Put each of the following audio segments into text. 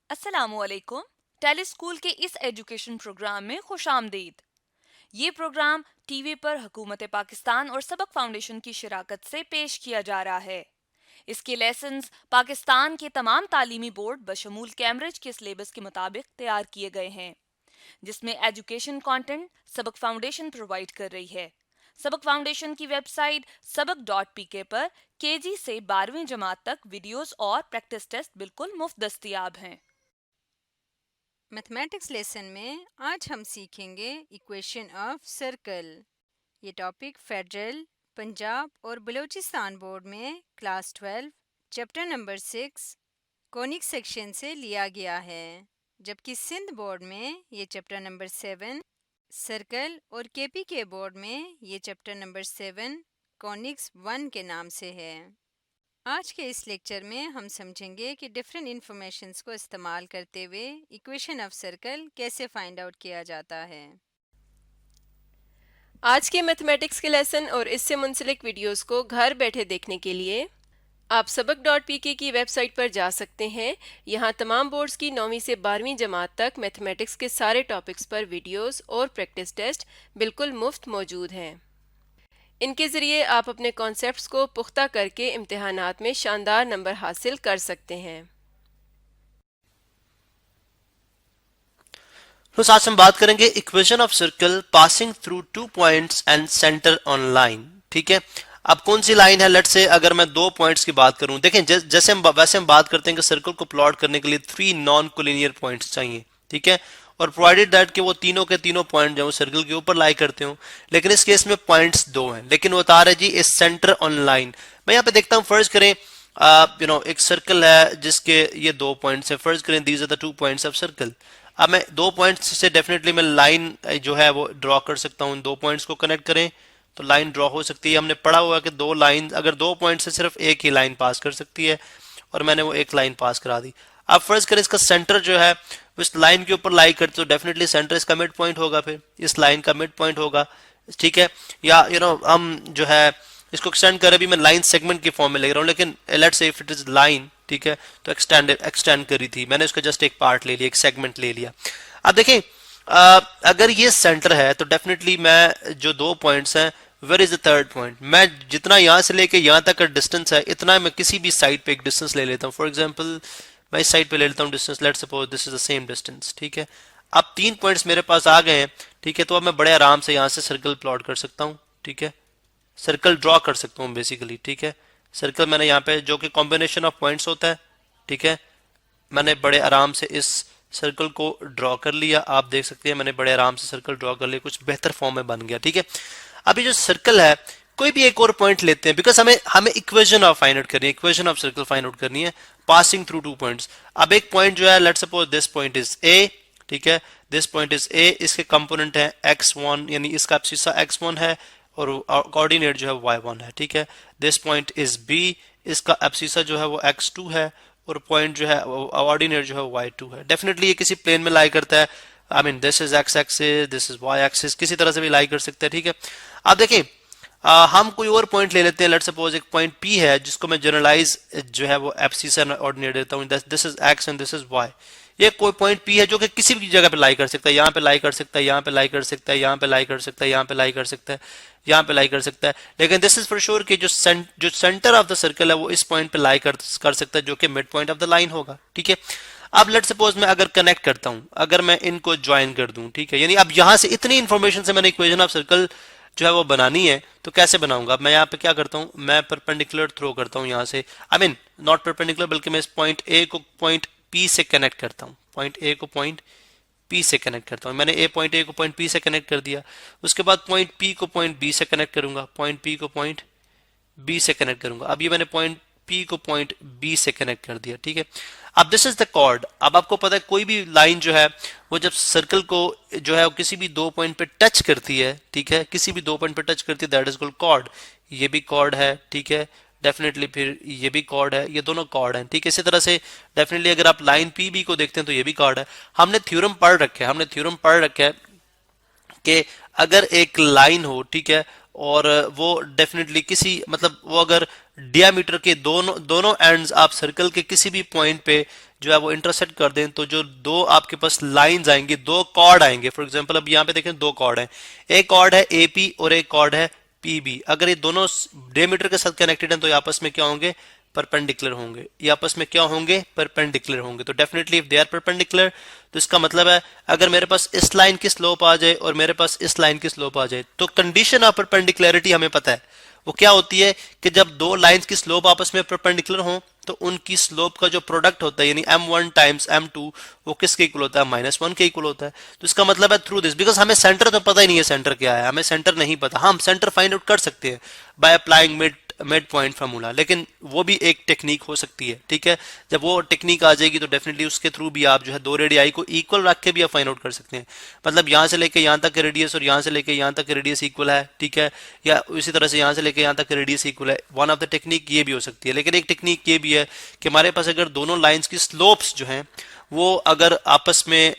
अस्सलामुअलैकुम। Tele school के इस एजुकेशन प्रोग्राम में खुशामदीद। ये प्रोग्राम टीवी पर हुकूमत पाकिस्तान और सबक फाउंडेशन की शिराकत से पेश किया जा रहा है। इसके लेसन्स पाकिस्तान के तमाम तालीमी बोर्ड बशमूल कैम्ब्रिज के सिलेबस के मुताबिक तैयार किए गए हैं, जिसमें एजुकेशन कंटेंट सबक फाउंडेशन प्रोवाइड कर रही है। सबक फाउंडेशन की वेबसाइट sabak.pk पर केजी से 12वीं जमात तक वीडियोस और प्रैक्टिस टेस्ट बिल्कुल मुफ्त दस्तयाब हैं। मैथमेटिक्स लेसन में आज हम सीखेंगे इक्वेशन ऑफ सर्कल। ये टॉपिक फेडरल, पंजाब और बलूचिस्तान बोर्ड में class 12 chapter number 6 conic section से लिया गया है, जबकि सिंध बोर्ड में ये चैप्टर नंबर 7 सर्कल और केपी के बोर्ड में ये चैप्टर नंबर 7 कॉनिक्स 1 के नाम से है। आज के इस लेक्चर में हम समझेंगे कि डिफरेंट इंफॉर्मेशंस को इस्तेमाल करते हुए इक्वेशन ऑफ सर्कल कैसे फाइंड आउट किया जाता है। आज के मैथमेटिक्स के लेसन और इससे मुंसलिक वीडियोस को घर बैठे देखने के लिए आप सबक.pk की वेबसाइट पर जा सकते हैं। यहाँ तमाम बोर्ड्स की 9वीं से 12वीं जमात तक मैथमेटिक्स के सारे टॉपिक्स पर वीडियोस और प्रैक्टिस टेस्ट बिल्कुल मुफ्त मौजूद हैं। इनके ज़रिए आप अपने कॉन्सेप्ट्स को पुख्ता करके इम्तिहानात में शानदार नंबर हासिल कर सकते हैं। तो आज हम बात करेंगे equation of circle passing through 2 points and centre on line. ठीक है, अब कौन सी लाइन है? लेट्स से अगर मैं 2 पॉइंट्स की बात करूं, देखें जैसे हम वैसे हम बात करते हैं कि सर्कल को प्लॉट करने के लिए 3 नॉन कोलिनियर पॉइंट्स चाहिए। ठीक है, और प्रोवाइडेड दैट कि वो तीनों के तीनों पॉइंट जो सर्कल के ऊपर लाई करते हो, लेकिन इस केस में पॉइंट्स 2 हैं, लेकिन वो बता रहे जी इस सेंटर ऑन लाइन। मैं यहाँ पे देखता हूँ, फर्ज करें एक सर्कल है जिसके ये 2 पॉइंट्स है। फर्ज करें these are the 2 points of circle. अब मैं 2 पॉइंट्स से डेफिनेटली मैं लाइन जो है वो ड्रॉ कर सकता हूँ। 2 पॉइंट्स को कनेक्ट करें तो लाइन ड्रॉ हो सकती है। हमने पढ़ा हुआ कि 2 लाइन, अगर 2 पॉइंट से सिर्फ एक ही लाइन पास कर सकती है, और मैंने वो एक लाइन पास करा दी। अब फर्ज करें इसका सेंटर जो है इस लाइन के ऊपर लाई करते, तो डेफिनेटली सेंटर इसका मिड पॉइंट होगा, फिर इस लाइन का मिड पॉइंट होगा। ठीक है, या हम जो है इसको एक्सटेंड करें, भी मैं लाइन सेगमेंट की फॉर्म में ले रहा हूँ, लेकिन let's say if it is line, ठीक है, तो एक्सटेंड करी थी मैंने, उसका जस्ट एक पार्ट ले लिया, एक सेगमेंट ले लिया। अब देखें अगर ये सेंटर है तो डेफिनेटली मैं जो 2 पॉइंट्स हैं, where is the third point? मैं जितना यहां से लेके यहां तक का डिस्टेंस है, इतना मैं किसी भी साइड पे एक डिस्टेंस ले लेता हूं। फॉर एग्जांपल मैं इस साइड पे ले लेता हूं distance, let's suppose this is the same distance. ठीक है, अब 3 पॉइंट्स मेरे पास आ गए हैं। ठीक है, तो अब मैं बड़े आराम से यहां से सर्कल प्लॉट कर सकता हूं। ठीक है, सर्कल ड्रॉ कर सकता हूं बेसिकली। ठीक है, सर्कल मैंने यहाँ पे जो कि कॉम्बिनेशन ऑफ पॉइंट्स होता है। ठीक है, मैंने बड़े आराम से इस सर्कल को ड्रॉ कर लिया। आप देख सकते हैं मैंने बड़े आराम से सर्कल ड्रॉ कर लिया, कुछ बेहतर फॉर्म में बन गया। ठीक है, अभी जो सर्कल है, कोई भी एक और पॉइंट लेते हैं, बिकॉज हमें इक्वेशन ऑफ फाइंड आउट करनी है, equation of circle find out करनी है पासिंग थ्रू 2 पॉइंट्स। अब एक पॉइंट जो है, let's suppose this point is a. ठीक है, दिस पॉइंट इज ए, इसके कंपोनेंट है x1, यानी इसका एब्सिसा x1 है और कोऑर्डिनेट जो है y1 है। ठीक है, दिस पॉइंट इज बी, इसका एब्सिसा जो है वो x2 है और पॉइंट जो है ऑर्डिनेट जो है y2 है। डेफिनेटली ये किसी प्लेन में लाई करता है। I mean this is x axis, this is y axis, किसी तरह से भी लाई कर सकते हैं। ठीक है, अब देखें हम कोई और पॉइंट ले लेते हैं। लेट्स सपोज एक पॉइंट P है जिसको मैं जनरलाइज जो है वो एब्सिसा ऑर्डिनेट देता हूँ, this is x and this is y। ये कोई पॉइंट P है जो कि किसी भी जगह पे लाई कर सकता है, यहाँ पे लाई कर सकता है, यहाँ पे लाई कर सकता है, यहाँ पे लाई कर सकता है, यहाँ पे लाई कर सकता है, यहाँ पे लाई कर सकता है। लेकिन दिस इज फॉर श्योर कि जो सेंटर ऑफ द सर्कल है वो इस पॉइंट पे लाई कर सकता है, जो कि mid point of the line होगा। ठीक है, अब लेट सपोज मैं अगर कनेक्ट करता हूं, अगर मैं इनको ज्वाइन कर दूं, ठीक है, यानी अब यहां से इतनी इंफॉर्मेशन से मैंने इक्वेशन ऑफ सर्कल जो है वो बनानी है, तो कैसे बनाऊंगा? अब मैं यहाँ पे क्या करता हूँ, मैं परपेंडिकुलर थ्रो करता हूँ यहाँ से, आई मीन नॉट परपेंडिकुलर, बल्कि मैं इस पॉइंट ए को पॉइंट पी से कनेक्ट करता हूँ, पॉइंट ए को पॉइंट पी से कनेक्ट करता हूँ। मैंने पॉइंट ए को पॉइंट पी से कनेक्ट कर दिया, उसके बाद पॉइंट पी को पॉइंट बी से कनेक्ट करूंगा, पॉइंट पी को पॉइंट बी से कनेक्ट करूंगा। अब ये मैंने पॉइंट पी को पॉइंट बी से कनेक्ट कर दिया। ठीक है, अब दिस इज द कॉर्ड। अब आपको पता है कोई भी लाइन जो है वो जब सर्कल को जो है वो किसी भी 2 पॉइंट पे टच करती है, ठीक है, किसी भी 2 पॉइंट पे टच करती है, दैट इज कॉल्ड कॉर्ड। ये भी कॉर्ड है, ठीक है, डेफिनेटली फिर ये भी कॉर्ड है, ये दोनों कॉर्ड हैं। ठीक है, इसी तरह से डेफिनेटली अगर आप लाइन पी बी को देखते हैं तो ये भी कॉर्ड है। हमने थ्योरम पढ़ रखा है कि अगर एक लाइन हो, ठीक है, और वो डेफिनेटली किसी मतलब वो अगर डियामीटर के दोनों एंड्स आप सर्कल के किसी भी पॉइंट पे जो है वो इंटरसेक्ट कर दें तो जो दो आपके पास लाइंस आएंगी, दो कॉर्ड आएंगे। फॉर एग्जांपल अब यहाँ पे देखें दो कॉर्ड हैं, एक कॉर्ड है एपी और एक कॉर्ड है पीबी। अगर ये दोनों डियामीटर के साथ कनेक्टेड हैं तो ये आपस में क्या होंगे, परपेंडिकुलर होंगे। ये आपस में क्या होंगे, परपेंडिकुलर होंगे। तो definitely if they are perpendicular तो इसका मतलब है अगर मेरे पास इस लाइन की स्लोप आ जाए और मेरे पास इस लाइन की स्लोप आ जाए तो कंडीशन ऑफ परपेंडिकुलरिटी हमें पता है वो क्या होती है कि जब दो लाइंस की स्लोप आपस में परपेंडिकुलर हो तो उनकी स्लोप का जो प्रोडक्ट होता है यानी m1 टाइम्स m2 वो किसके इक्वल होता है, -1 के इक्वल होता है। तो इसका मतलब है थ्रू दिस, बिकॉज हमें सेंटर तो पता ही नहीं है सेंटर क्या है, हमें सेंटर नहीं पता। हम सेंटर फाइंड आउट कर सकते हैं by applying mid point formula, लेकिन वो भी एक टेक्निक हो सकती है। ठीक है, जब वो टेक्निक आ जाएगी तो डेफिनेटली उसके थ्रू भी आप जो है दो रेडियाई को इक्वल रख के भी आप फाइंड आउट कर सकते हैं। मतलब यहाँ से लेके यहाँ तक के रेडियस और यहाँ से लेके यहाँ तक के रेडियस इक्वल है, ठीक है, या इसी तरह से यहाँ से लेके यहाँ तक के रेडियस इक्वल है। वन ऑफ द टेक्निक ये भी हो सकती है, लेकिन एक टेक्निक ये भी है कि हमारे पास अगर दोनों लाइंस की स्लोप्स जो हैं वो अगर आपस में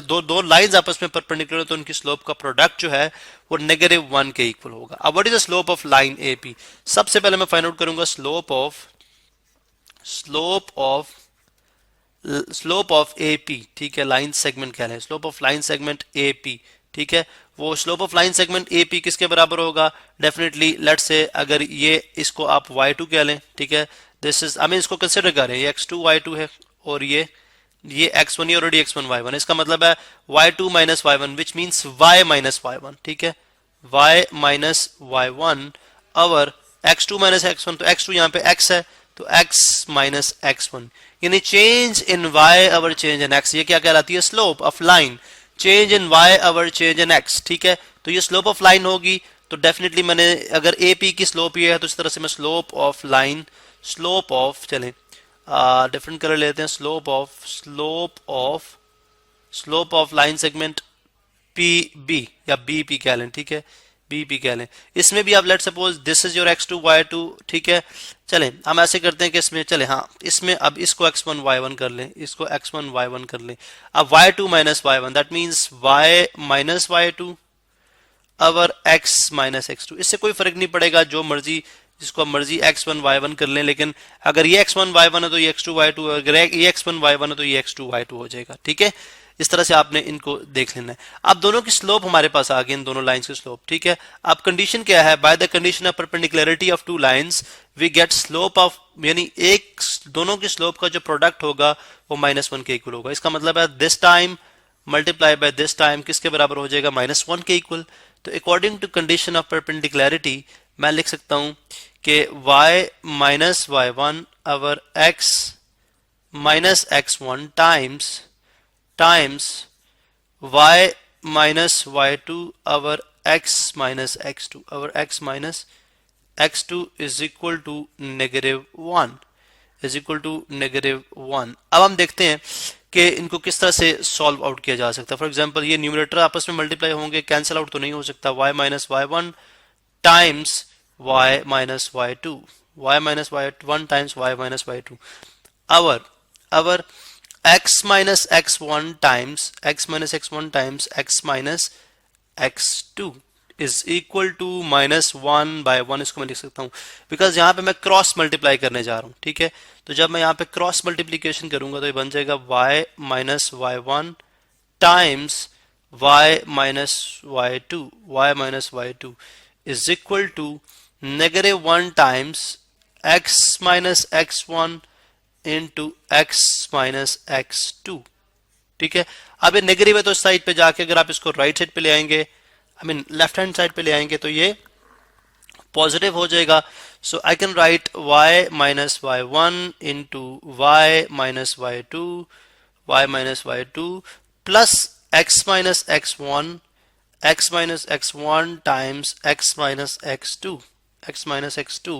दो लाइंस आपस में परपेंडिकुलर तो उनकी स्लोप का प्रोडक्ट जो है वो -1 के इक्वल होगा। अब what is the slope of line AP? सबसे पहले मैं फाइंड आउट करूंगा स्लोप ऑफ एपी। ठीक है, लाइन सेगमेंट क्या है, slope of line segment AP. ठीक है, वो slope of line segment AP किसके बराबर होगा? डेफिनेटली लेट्स से अगर ये इसको आप y2 कह लें, ठीक है, दिस इज हमें इसको कंसिडर करें, ये x2 y2 है और ये x1, ये ऑलरेडी x1 y1, इसका मतलब है y2 minus y1 which means y minus y1। ठीक है, y माइनस y1 और x2 माइनस x1, तो x2 यहाँ पे x है तो x माइनस x1, यानी चेंज इन y और चेंज इन x, ये क्या कहलाती है? Slope of line. Change in y और चेंज इन x, ठीक है, तो ये स्लोप ऑफ लाइन होगी। तो डेफिनेटली मैंने अगर AP की स्लोप ये है तो इस तरह से मैं slope of line, slope of, चलें डिफरेंट कलर लेते हैं, slope of line segment PB या BP कह लें, ठीक है, BP कह लें। इसमें भी आप let suppose this is your x2 y2, ठीक है, चलें हम ऐसे करते हैं कि इसमें चलें, हाँ इसमें अब इसको x1 y1 कर लें, इसको x1 y1 कर लें। अब y2 minus y1 that means y minus y2 और x माइनस x2, इससे कोई फर्क नहीं पड़ेगा, जो मर्जी जिसको मर्जी x1 y1 कर लें, लेकिन अगर ये x1 y1 है तो ये x2 y2 है, अगर ये x1 y1 है तो ये x2 y2 हो जाएगा। ठीक है, इस तरह से आपने इनको देख लेना है। अब दोनों की स्लोप हमारे पास आ गई, इन दोनों लाइंस की स्लोप। ठीक है, अब कंडीशन क्या है? By the condition of perpendicularity of two lines we get slope of, यानी एक दोनों की स्लोप का जो प्रोडक्ट होगा वो -1 के इक्वल होगा। इसका मतलब है this time multiply by this time किसके बराबर हो जाएगा? -1 के इक्वल। तो according to condition of perpendicularity मैं लिख सकता हूं कि y माइनस y1 और x minus x1 times y minus y2 और x माइनस x2 और x minus x2 is equal to -1, is equal to -1। अब हम देखते हैं कि इनको किस तरह से सॉल्व आउट किया जा सकता है। फॉर एग्जांपल ये न्यूमरेटर आपस में मल्टीप्लाई होंगे, कैंसिल आउट तो नहीं हो सकता। y minus y1 times y minus y2, y minus y1 times y minus y2, our x minus x1 times x minus x1 times x minus x2 is equal to -1 by 1। इसको मैं लिख सकता हूँ because यहाँ पे मैं cross multiply करने जा रहा हूँ। ठीक है, तो जब मैं यहाँ पे क्रॉस मल्टीप्लीकेशन करूंगा तो ये बन जाएगा y minus y1 times y minus y2 is equal to -1 times x minus x1 into x minus x2। ठीक है, अब ये नेगेटिव है तो इस साइड पे जाके अगर आप इसको राइट साइड पे ले आएंगे, I mean left hand side पे ले आएंगे तो ये पॉजिटिव हो जाएगा। So I can write y minus y1 into y minus y2 plus x minus x1 times x minus x2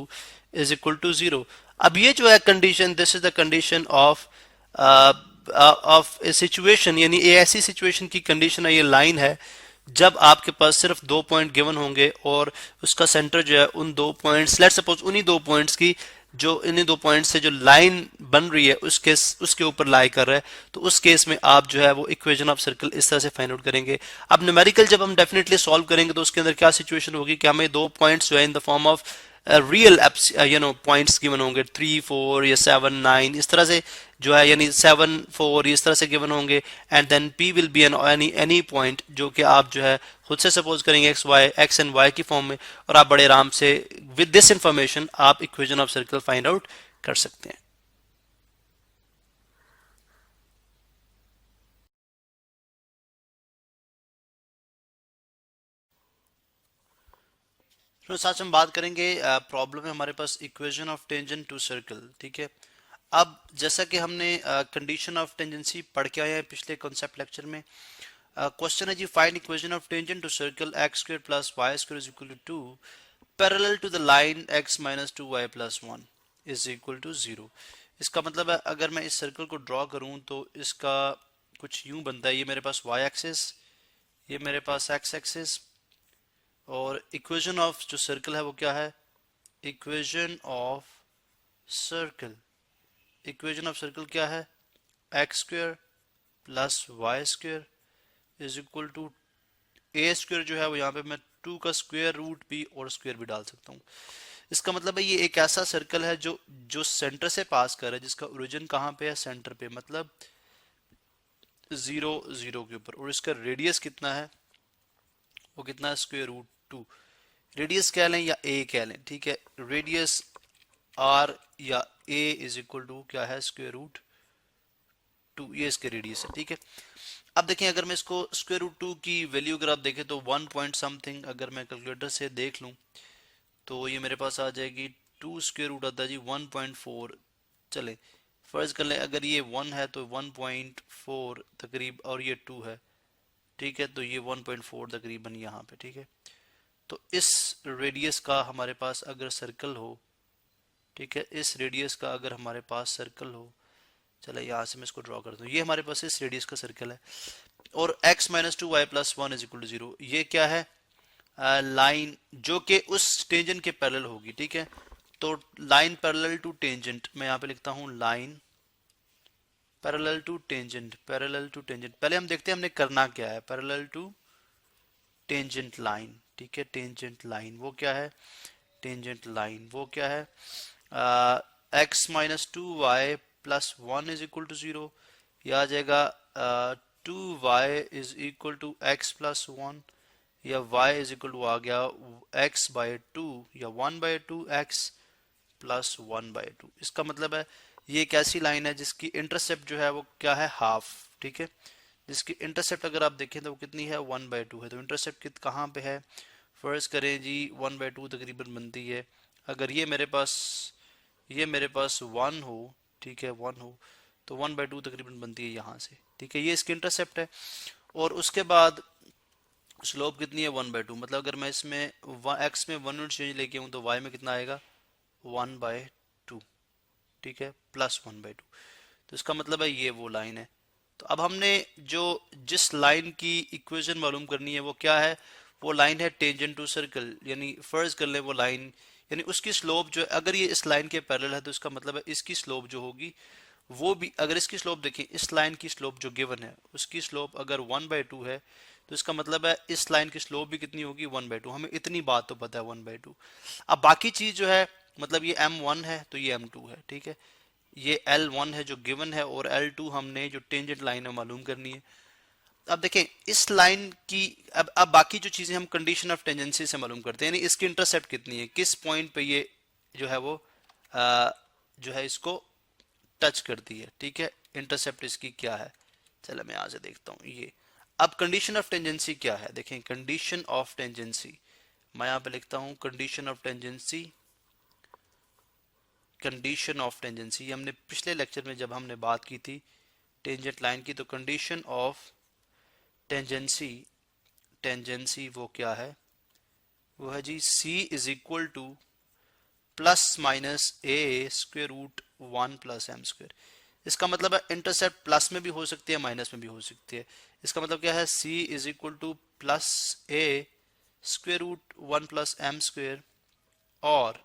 is equal to 0। अब ये जो है condition, this is the condition of A situation, यानी ऐसी situation की condition है, ये line है जब आपके पास सिर्फ 2 पॉइंट गिवन होंगे और उसका सेंटर जो है उन 2 पॉइंट्स, लेट्स सपोज उन्हीं 2 पॉइंट्स की जो इन्हीं 2 पॉइंट्स से जो लाइन बन रही है उसके ऊपर लाई कर रहा है, तो उस केस में आप जो है वो इक्वेशन ऑफ सर्कल इस तरह से फाइंड आउट करेंगे। अब न्यूमेरिकल जब हम डेफिनेटली सॉल्व करेंगे तो उसके अंदर क्या सिचुएशन होगी कि हमें दो पॉइंट्स जो है in the form of real points given होंगे 3 4 या 7 9 इस तरह से जो है, यानी 7 4 इस तरह से गिवन होंगे, and then p will be any point जो कि आप जो है खुद से सपोज करेंगे x एंड y की फॉर्म में, और आप बड़े आराम से विद दिस इंफॉर्मेशन आप equation of circle find out कर सकते हैं। तो साथ हम बात करेंगे प्रॉब्लम है हमारे पास equation of tangent to circle. ठीक है, अब जैसा कि हमने कंडीशन ऑफ टेंजेंसी पढ़ के आए हैं पिछले कॉन्सेप्ट लेक्चर में, क्वेश्चन है जी find equation of tangent to circle x square plus y square is equal to 2 parallel to the line x minus 2y plus 1 is equal to 0। इसका मतलब है अगर मैं इस सर्कल को ड्रॉ करूं तो इसका कुछ यूं बनता है, ये मेरे पास y एक्सिस, ये मेरे पास x एक्सिस, और इक्वेशन ऑफ जो सर्कल है वो क्या है, equation of circle, equation of circle क्या है, x square plus y square is equal to a square जो है वो यहाँ पे मैं 2 का स्क्वायर रूट भी और स्क्वायर भी डाल सकता हूँ। इसका मतलब है ये एक ऐसा सर्कल है जो जो सेंटर से पास कर रहा है, जिसका ओरिजिन कहाँ पे है, सेंटर पे, मतलब 0 0 के ऊपर, और इसका रेडियस कितना है, वो कितना है, स्क्वायर रूट 2। रेडियस कह लें या ए कह लें, ठीक है, रेडियस आर या ए इज इक्वल टू क्या है, स्क्वायर रूट 2, ये इसके रेडियस है। ठीक है, अब देखें अगर मैं इसको स्क्वायर रूट 2 की वैल्यू अगर आप देखें तो 1 पॉइंट समथिंग, अगर मैं कैलकुलेटर से देख लूं तो ये मेरे पास आ जाएगी 2 स्क्वायर रूट आता है जी 1.4। चले फर्ज कर लें अगर ये 1 है तो 1.4 तकरीब, और ये 2 है, ठीक है, तो ये 1.4 तकरीबन यहाँ पे। ठीक है, तो इस रेडियस का हमारे पास अगर सर्कल हो, ठीक है, इस रेडियस का अगर हमारे पास सर्कल हो, चलो यहाँ से मैं इसको ड्रॉ कर दूं, ये हमारे पास इस रेडियस का सर्कल है, और x minus 2y plus 1 is equal to 0, ये क्या है, लाइन जो कि उस टेंजेंट के पैरेलल होगी। ठीक है, तो लाइन पैरेलल टू टेंजेंट, मैं यहाँ पे लिखता हूँ line parallel to tangent, parallel to tangent, पहले हम देखते हैं हमने करना क्या है, पैरेलल टू टेंजेंट लाइन। ठीक है, टेंजेंट लाइन वो क्या है, टेंजेंट लाइन वो क्या है, x minus 2y plus 1 is equal to 0, यह आ जाएगा 2y is equal to x plus 1, या y इज इक्वल टू आ गया x बाय 2 या 1 बाय 2 x प्लस 1 बाय 2। इसका मतलब है ये एक ऐसी लाइन है जिसकी इंटरसेप्ट जो है वो क्या है, हाफ। ठीक है, जिसकी इंटरसेप्ट अगर आप देखें तो वो कितनी है, 1 बाय 2 है, तो इंटरसेप्ट कहाँ पे है, फर्ज करें जी 1 बाय 2 तकरीबन बनती है, अगर ये मेरे पास 1 हो, ठीक है 1 हो, तो 1 बाय 2 तकरीबन बनती है यहाँ से। ठीक है, ये इसकी इंटरसेप्ट है, और उसके बाद स्लोप कितनी है, 1 बाय 2, मतलब अगर मैं इसमें x में 1 यूनिट चेंज लेके हूँ तो y में कितना आएगा, 1 बाय 2, ठीक है, प्लस 1 बाय 2, तो इसका मतलब है ये वो लाइन है। तो अब हमने जिस लाइन की इक्वेशन मालूम करनी है वो क्या है, वो लाइन है टेंजेंट टू सर्कल, यानी फर्ज कर लें वो लाइन, यानी उसकी स्लोप जो, अगर ये इस लाइन के पैरेलल है तो इसका मतलब है इसकी स्लोप जो होगी वो भी, अगर इसकी स्लोप देखें, इस लाइन की स्लोप जो गिवन है उसकी स्लोप अगर 1 बाय 2 है तो इसका मतलब है इस लाइन की स्लोप भी कितनी होगी, 1 बाय 2। हमें इतनी बात तो पता है 1 बाय 2। अब बाकी चीज जो है, मतलब ये m1 है तो ये m2 है, ठीक है, ये L1 है जो गिवन है, और L2 हमने जो टेंजेंट लाइन है मालूम करनी है। अब देखें इस लाइन की, अब बाकी जो चीजें हम कंडीशन ऑफ टेंजेंसी से मालूम करते हैं, यानी इसकी इंटरसेप्ट कितनी है, किस पॉइंट पे ये जो है वो जो है इसको टच करती है। ठीक है, इंटरसेप्ट इसकी क्या है, चलो मैं यहाँ से देखता हूँ ये। अब कंडीशन ऑफ टेंजेंसी क्या है, देखें कंडीशन ऑफ टेंजेंसी, मैं यहाँ पे लिखता हूँ condition of tangency, condition of tangency हमने पिछले लेक्चर में जब हमने बात की थी टेंजेंट लाइन की, तो कंडीशन ऑफ टेंजेंसी, टेंजेंसी वो क्या है, वो है जी c is equal to plus minus a square root 1 plus m square. इसका मतलब है इंटरसेप्ट प्लस में भी हो सकती है माइनस में भी हो सकती है। इसका मतलब क्या है, c is equal to plus a square root 1 plus m square, और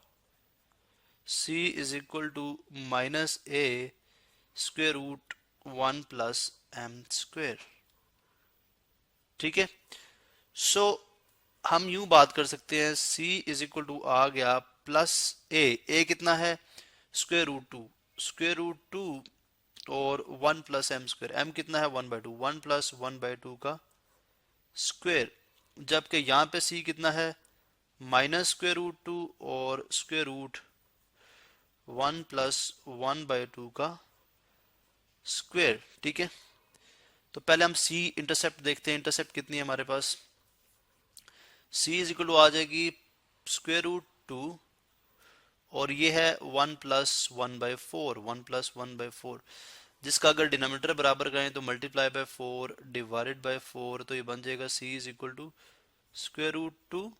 c is equal to minus a square root 1 plus m square. ठीक है, सो हम यूं बात कर सकते हैं, c इज इक्वल टू आ गया प्लस ए कितना है, स्क्वेयर रूट 2, स्क्वेयर रूट 2 और 1 प्लस एम स्क्वेयर, एम कितना है 1/2, 1 प्लस 1/2 का स्क्वेयर, जबकि यहाँ पे c कितना है माइनस स्क्वेयर रूट 2 और स्क्वेयर रूट 1 प्लस 1/2 का स्क्वेयर। ठीक है, तो पहले हम c इंटरसेप्ट देखते हैं, इंटरसेप्ट कितनी है हमारे पास, c इज इक्वल टू आ जाएगी स्क्वेयर रूट 2 और ये है 1 प्लस 1/4, 1 प्लस 1/4, जिसका अगर डिनोमिनेटर बराबर करें तो मल्टीप्लाई बाय 4 डिवाइडेड बाय 4, तो ये बन जाएगा c is equal to square root 2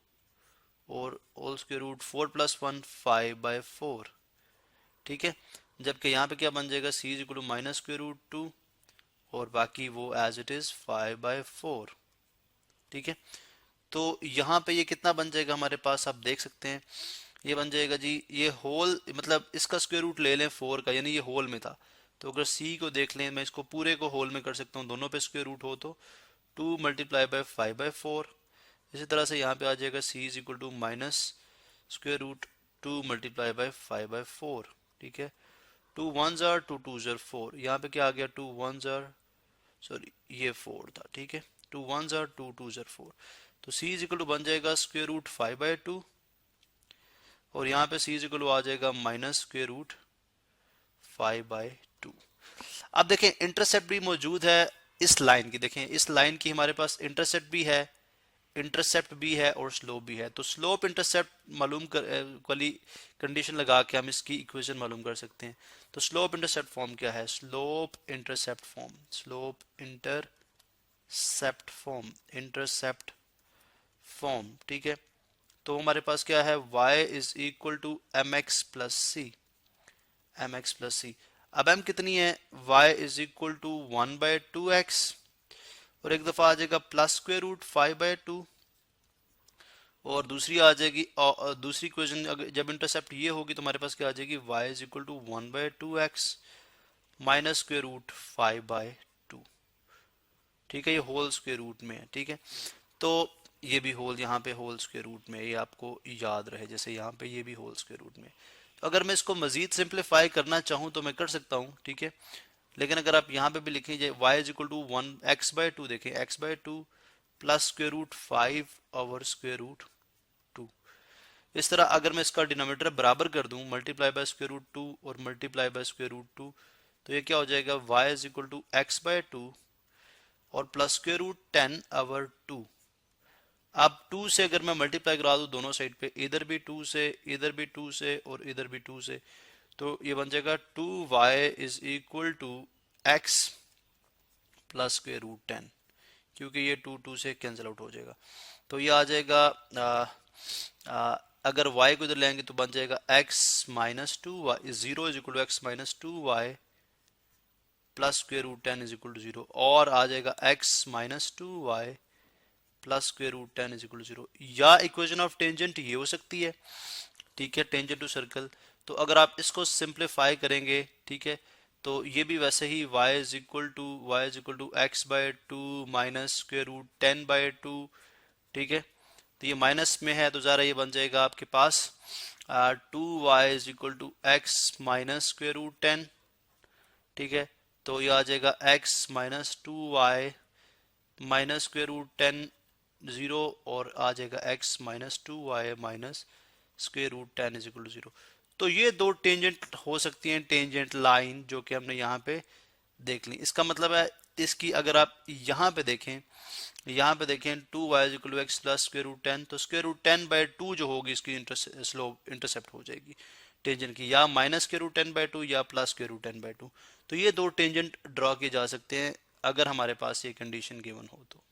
और होल स्क्वेयर रूट 4 प्लस 1 5/4। ठीक है, जबकि यहाँ पे क्या बन जाएगा, c is equal to minus square root 2 और बाकी वो एज इट इज 5/4। ठीक है, तो यहाँ पे ये कितना बन जाएगा हमारे पास, आप देख सकते हैं ये बन जाएगा जी, ये होल मतलब इसका स्क्वायर रूट ले लें 4 का, यानी ये होल में था, तो अगर c को देख लें, मैं इसको पूरे को होल में कर सकता हूँ, दोनों पे स्क्वायर रूट हो तो 2 मल्टीप्लाई बाय 5/4। इसी तरह से यहाँ पे आ जाएगा c is equal to minus square root 2 multiply by 5/4। ठीक है, 2 1s are 2 2s are 4, यहाँ पे क्या आ गया 2 1s are, सॉरी ये 4 था। ठीक है, 2 1s are 2 2s are 4, तो c इज इक्वल टू बन जाएगा स्क्वायर रूट 5/2 और यहाँ पे c इज इक्वल टू आ जाएगा माइनस स्क्वायर रूट 5/2। अब देखें इंटरसेप्ट भी मौजूद है इस लाइन की, देखें इस लाइन की हमारे पास इंटरसेप्ट भी है और स्लोप भी है, तो स्लोप इंटरसेप्ट मालूम कर वाली कंडीशन लगा के हम इसकी इक्वेशन मालूम कर सकते हैं। तो स्लोप इंटरसेप्ट फॉर्म क्या है, स्लोप इंटरसेप्ट फॉर्म। ठीक है, तो हमारे पास क्या है, y is equal to mx plus c, अब m कितनी है, y is equal to 1/2x और एक दफा आ जाएगा प्लस स्क्वायर रूट 5/2 और दूसरी आ जाएगी, दूसरी इक्वेशन जब इंटरसेप्ट ये होगी तो हमारे पास क्या आ जाएगी, y is equal to 1/2x minus square root 5/2। ठीक है, ये होल स्क्वायर रूट में है। ठीक है, तो ये भी होल यहाँ पे होल स्क्वायर रूट में, ये आपको याद रहे, जैसे यहाँ पे ये भी होल स्क्वायर रूट में। तो अगर मैं इसको मजीद सिंप्लीफाई करना चाहूँ तो मैं कर सकता हूँ। ठीक है, लेकिन अगर आप यहाँ पे भी लिखें y is equal to 1x/2, देखें x/2 plus square root 5 over square root 2, इस तरह अगर मैं इसका डिनोमिनेटर बराबर कर दूं, मल्टीप्लाई बाय स्क्वायर रूट 2 और मल्टीप्लाई बाय स्क्वायर रूट 2, तो ये क्या हो जाएगा, y is equal to x/2 और प्लस स्क्वायर रूट 10 ओवर 2। अब 2 से अगर मैं मल्टीप्लाई करा दूं दोनों साइड पे, इधर भी 2 से, इधर भी 2 से और इधर भी 2 से, तो ये बन जाएगा 2y is equal to x plus square root 10, क्योंकि ये 2 से कैंसिल आउट हो जाएगा। तो ये आ जाएगा अगर y को इधर लेंगे तो बन जाएगा x minus 2y, 0 is equal to x minus 2y plus square root 10 is equal to 0, और आ जाएगा x minus 2y plus square root 10 is equal to 0। या इक्वेशन ऑफ टेंजेंट ये हो सकती है। ठीक है, टेंजेंट टू सर्कल, तो अगर आप इसको सिंप्लीफाई करेंगे, ठीक है, तो ये भी वैसे ही y is equal to x/2 minus square root 10/2। ठीक है, तो ये माइनस में है तो ज़रा ये बन जाएगा आपके पास 2y is equal to x minus square root 10। ठीक है, तो ये आ जाएगा x minus 2y minus square root 10 0 और आ जाएगा x minus 2y minus square root 10 is equal to 0। तो ये दो टेंजेंट हो सकती हैं, टेंजेंट लाइन जो कि हमने यहाँ पे देख ली। इसका मतलब है इसकी अगर आप यहाँ पे देखें 2y is equal to x plus square root 10, तो स्क्वायर रूट 10/2 जो होगी इसकी स्लोप इंटरसेप्ट हो जाएगी टेंजेंट की, या माइनस स्क्वायर रूट 10/2 या प्लस स्क्वायर रूट 10/2। तो ये दो टेंजेंट ड्रॉ किए जा सकते हैं अगर हमारे पास ये कंडीशन गिवन हो तो।